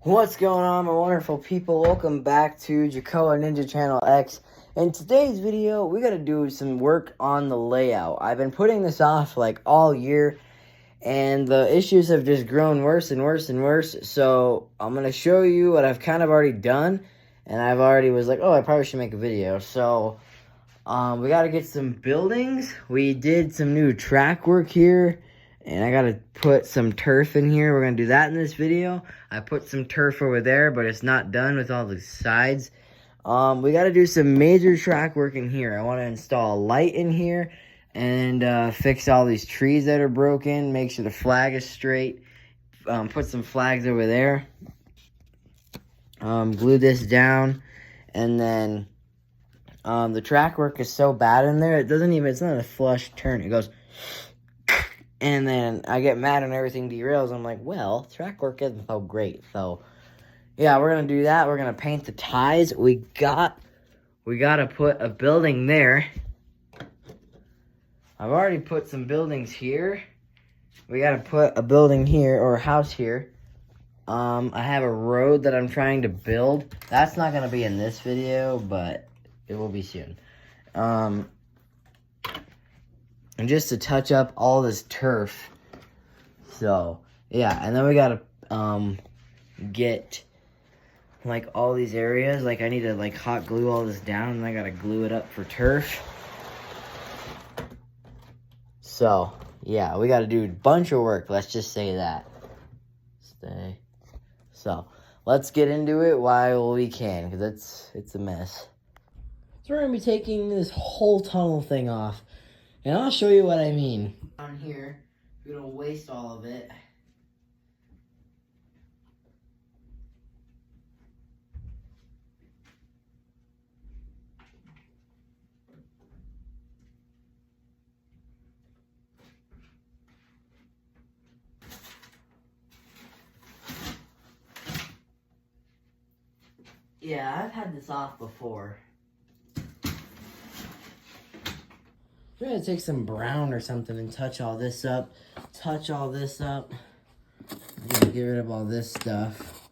What's going on, my wonderful people? Welcome back to Jacoa Ninja Channel X. In today's video, we gotta do some work on the layout. I've been putting this off like all year, and the issues have just grown worse and worse and worse. So I'm gonna show you what I've kind of already done, and I've already was like, oh, I probably should make a video. So we gotta get some buildings. We did some new track work here. And I gotta put some turf in here. We're gonna do that in this video. I put some turf over there, but it's not done with all the sides. We gotta do some major track work in here. I wanna install a light in here and fix all these trees that are broken. Make sure the flag is straight. Put some flags over there. Glue this down. And then the track work is so bad in there. It's not a flush turn. It goes... And then I get mad and everything derails. I'm like, well, track work isn't so great. So, yeah, we're going to do that. We're going to paint the ties. We got to put a building there. I've already put some buildings here. We got to put a building here, or a house here. I have a road that I'm trying to build. That's not going to be in this video, but it will be soon. And just to touch up all this turf. So, yeah. And then we gotta get, like, all these areas. Like, I need to, like, hot glue all this down. And I gotta glue it up for turf. So, yeah. We gotta do a bunch of work. Let's just say that. So, let's get into it while we can. Because it's a mess. So, we're gonna be taking this whole tunnel thing off. And I'll show you what I mean. On here, we don't waste all of it. Yeah, I've had this off before. I'm gonna take some brown or something and touch all this up. I'm gonna get rid of all this stuff.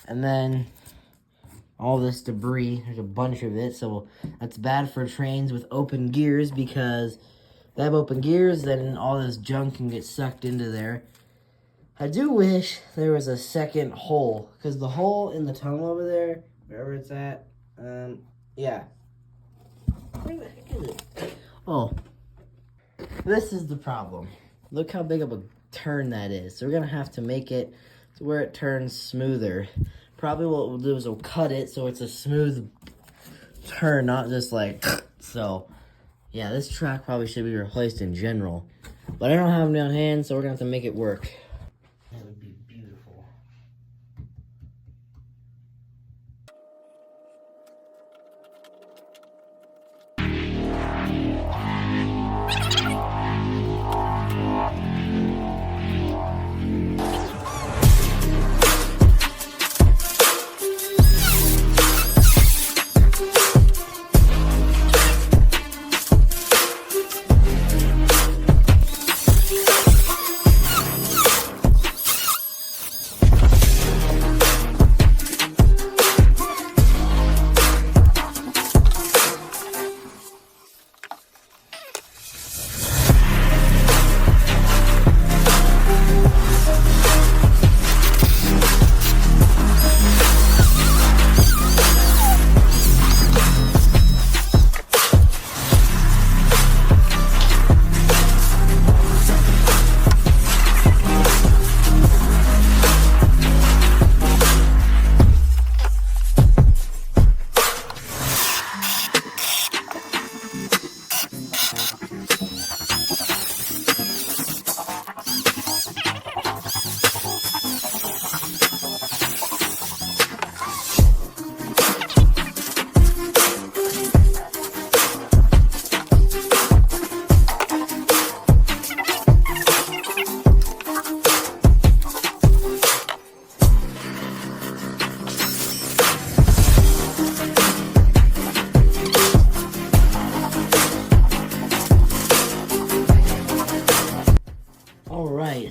And then all this debris, there's a bunch of it, so that's bad for trains with open gears because they have open gears, then all this junk can get sucked into there. I do wish there was a second hole, because the hole in the tunnel over there, wherever it's at, yeah. Where the heck is it? Oh, this is the problem. Look how big of a turn that is. So we're going to have to make it to where it turns smoother. Probably what we'll do is we'll cut it so it's a smooth turn, not just like, so, yeah, this track probably should be replaced in general. But I don't have them on hand, so we're going to have to make it work. That would be beautiful.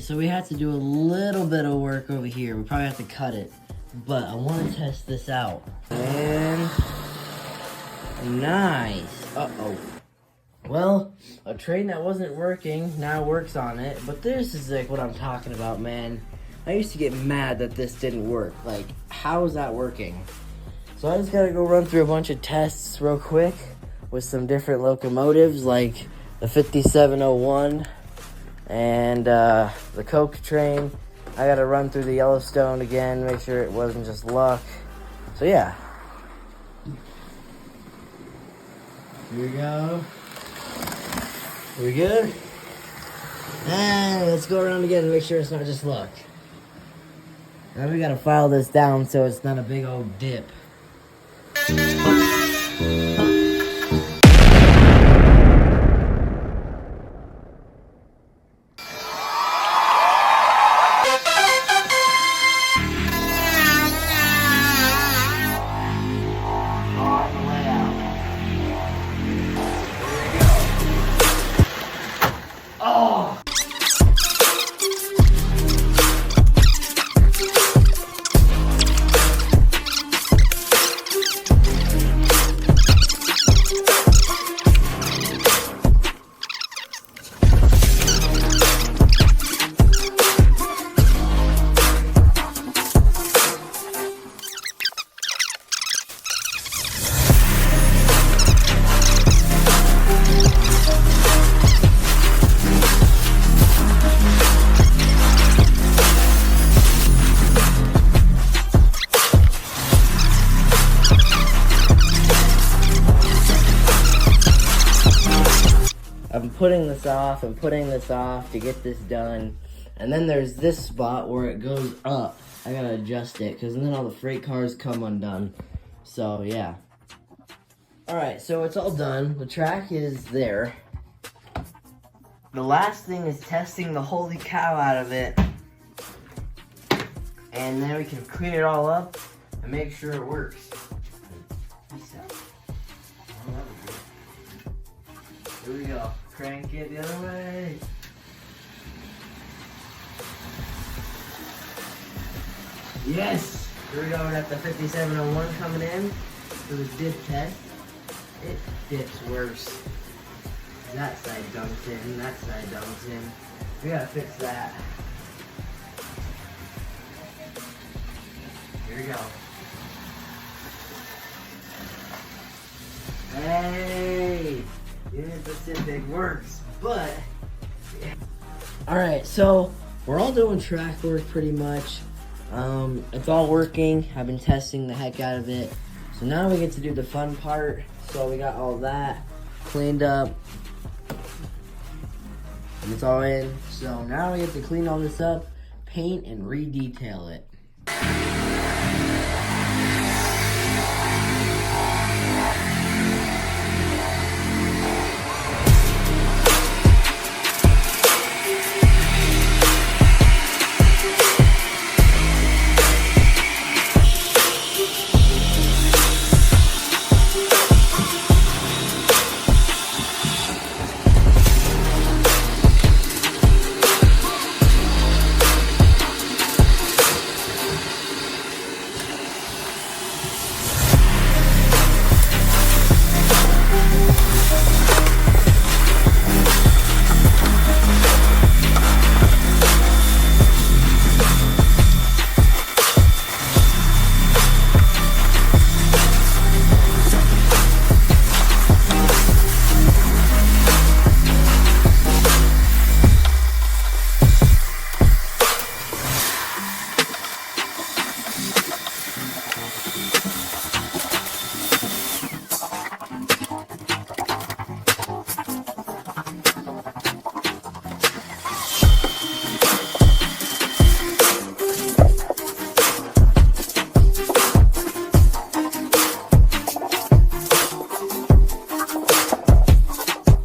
so we have to do a little bit of work over here. We probably have to cut it, but I want to test this out. And nice. Uh-oh. Well, a train that wasn't working now works on it, but this is like what I'm talking about, man. I used to get mad that this didn't work. Like, how is that working? So I just gotta go run through a bunch of tests real quick with some different locomotives, like the 5701 and the Coke train. I gotta run through the Yellowstone again, make sure it wasn't just luck. So yeah. Here we go. We good? And let's go around again and make sure it's not just luck. Now we gotta file this down so it's not a big old dip. I'm putting this off and putting this off to get this done. And then there's this spot where it goes up. I gotta adjust it because then all the freight cars come undone. So yeah. Alright, so it's all done. The track is there. The last thing is testing the holy cow out of it. And then we can clean it all up and make sure it works. Here we go. Crank it the other way. Yes! Here we go. We got the 5701 coming in for the dip test. It dips worse. That side dunked in, that side dunked in. We gotta fix that. Here we go. Hey! Union Pacific works, but yeah. Alright, so we're all doing track work pretty much. It's all working. I've been testing the heck out of it. So now we get to do the fun part. So we got all that cleaned up. And it's all in. So now we get to clean all this up, paint, and re-detail it.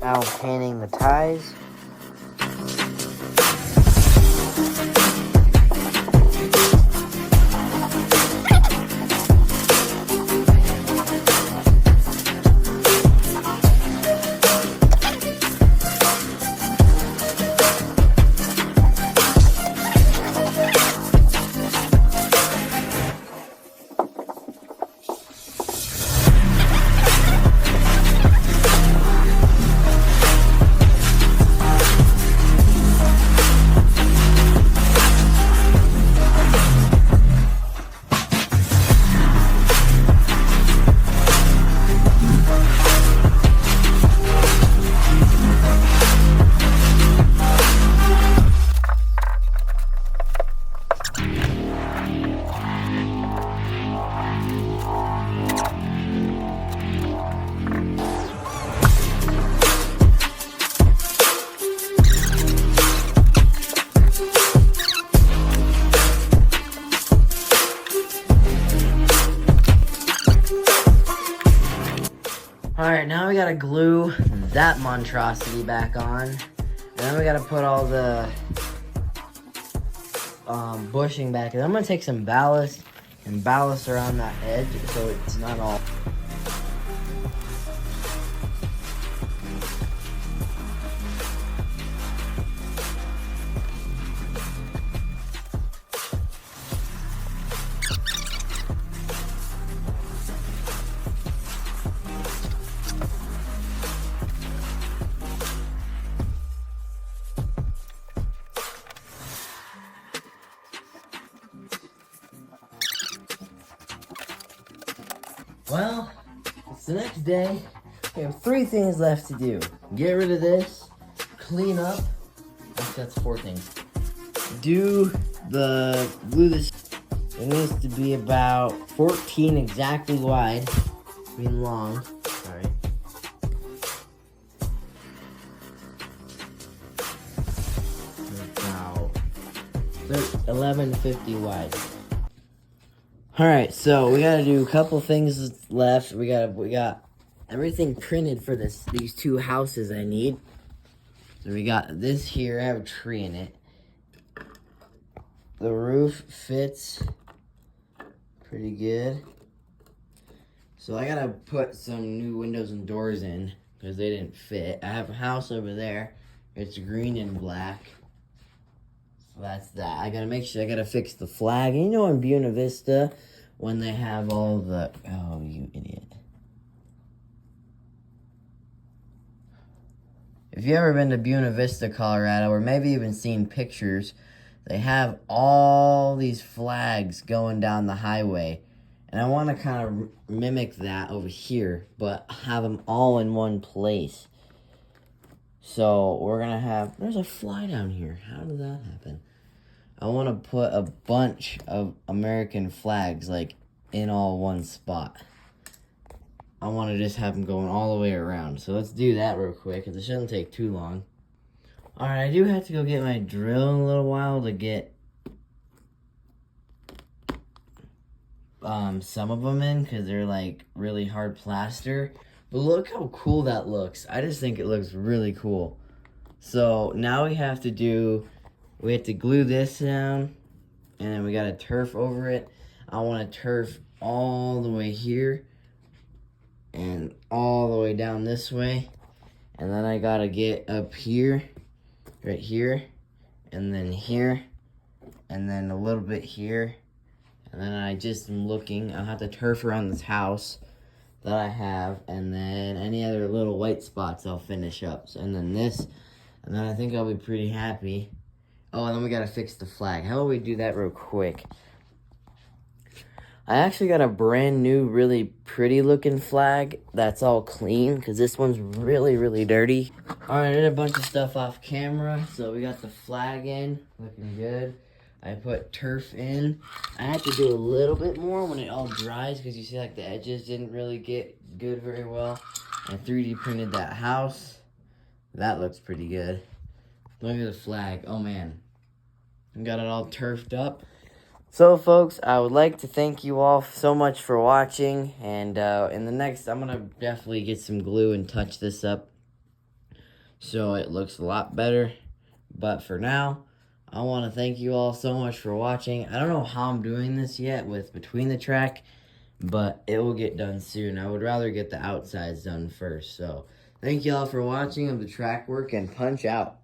Now painting the ties. gotta glue that monstrosity back on. And then we gotta put all the bushing back. And I'm gonna take some ballast and ballast around that edge so it's not all. Well, it's the next day. We have 3 things left to do. Get rid of this, clean up. Actually, that's 4 things. Glue this. It needs to be about 14 exactly wide. I mean long. Sorry. About 1150 wide. Alright, so we gotta do a couple things left. We got everything printed for these 2 houses I need. So we got this here, I have a tree in it. The roof fits pretty good. So I gotta put some new windows and doors in because they didn't fit. I have a house over there. It's green and black. So that's that. I gotta fix the flag. And you know in Buena Vista, when they have all the, oh, you idiot. If you've ever been to Buena Vista, Colorado, or maybe even seen pictures, they have all these flags going down the highway. And I want to kind of mimic that over here, but have them all in one place. So we're going to have, there's a fly down here. How did that happen? I want to put a bunch of American flags, like, in all one spot. I want to just have them going all the way around. So let's do that real quick, because it shouldn't take too long. Alright, I do have to go get my drill in a little while to get some of them in, because they're, like, really hard plaster. But look how cool that looks. I just think it looks really cool. So now we have to glue this down, and then we got to turf over it. I want to turf all the way here, and all the way down this way. And then I got to get up here, right here, and then here, and then a little bit here. And then I just am looking, I'll have to turf around this house that I have, and then any other little white spots I'll finish up. So, and then this, and then I think I'll be pretty happy. Oh, and then we gotta fix the flag. How about we do that real quick? I actually got a brand new, really pretty looking flag that's all clean, because this one's really, really dirty. Alright, I did a bunch of stuff off camera, so we got the flag in, looking good. I put turf in. I had to do a little bit more when it all dries, because you see like the edges didn't really get good very well. I 3D printed that house. That looks pretty good. Look at the flag. Oh man. I got it all turfed up. So folks, I would like to thank you all so much for watching. And in the next, I'm going to definitely get some glue and touch this up so it looks a lot better. But for now, I want to thank you all so much for watching. I don't know how I'm doing this yet with Between the Track, but it will get done soon. I would rather get the outsides done first. So thank you all for watching of the track work, and punch out.